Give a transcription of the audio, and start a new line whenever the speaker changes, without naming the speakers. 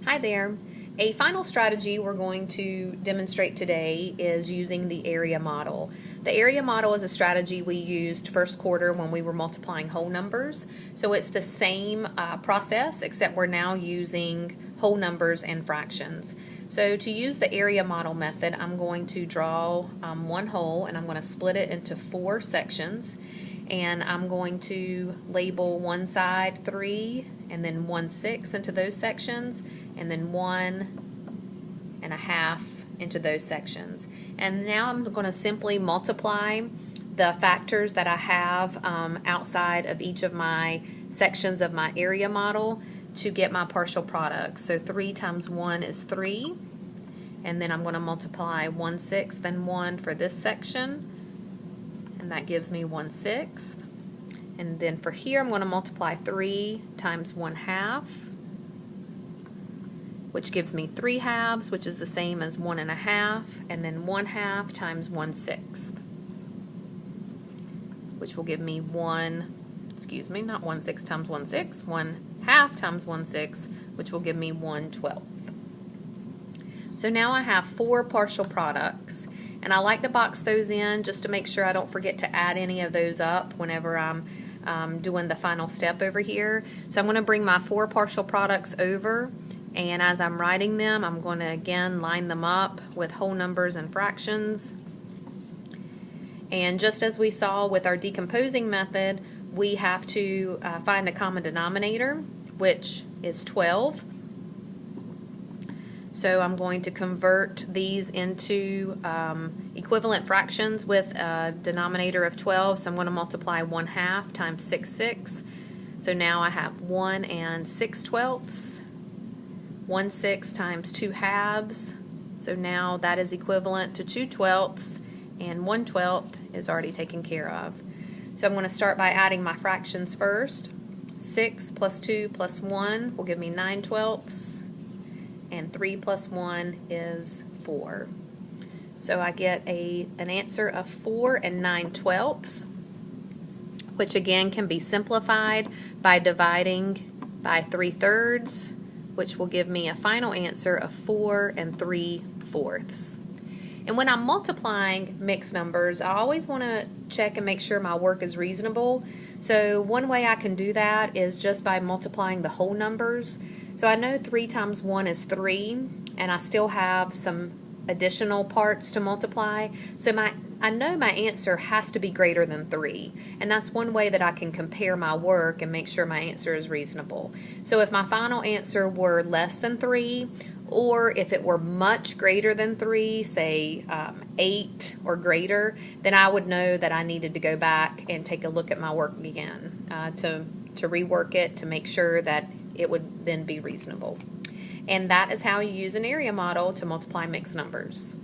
Hi there. A final strategy we're going to demonstrate today is using the area model. The area model is a strategy we used first quarter when we were multiplying whole numbers. So it's the same process, except we're now using whole numbers and fractions. So to use the area model method, I'm going to draw one whole, and I'm going to split it into 4 sections. And I'm going to label one side 3 and then 1/6 into those sections, and then 1.5 into those sections. And now I'm going to simply multiply the factors that I have outside of each of my sections of my area model to get my partial product. So 3 times 1 is 3, and then I'm going to multiply 1/6 and 1 for this section, and that gives me 1/6. And then for here I'm going to multiply 3 times 1/2, which gives me 3/2, which is the same as 1.5, and then 1/2 times 1/6, which will give me not 1/6 times 1/6, 1/2 times 1/6, which will give me 1/12. So now I have 4 partial products, and I like to box those in just to make sure I don't forget to add any of those up whenever I'm doing the final step over here. So I'm going to bring my 4 partial products over, and as I'm writing them, I'm going to again line them up with whole numbers and fractions. And just as we saw with our decomposing method, we have to find a common denominator, which is 12. So I'm going to convert these into equivalent fractions with a denominator of 12. So I'm going to multiply 1/2 times 6/6. So now I have 1 6/12. 1/6 times 2/2. So now that is equivalent to 2/12, and 1/12 is already taken care of. So I'm going to start by adding my fractions first. 6 plus 2 plus 1 will give me 9/12. And 3 plus 1 is 4. So I get an answer of 4 9/12, which again can be simplified by dividing by 3/3, which will give me a final answer of 4 3/4. And when I'm multiplying mixed numbers, I always want to check and make sure my work is reasonable. So one way I can do that is just by multiplying the whole numbers. So I know 3 times 1 is 3, and I still have some additional parts to multiply. So I know my answer has to be greater than 3, and that's one way that I can compare my work and make sure my answer is reasonable. So if my final answer were less than 3, or if it were much greater than 3, say 8 or greater, then I would know that I needed to go back and take a look at my work again to rework it to make sure that it would then be reasonable. And that is how you use an area model to multiply mixed numbers.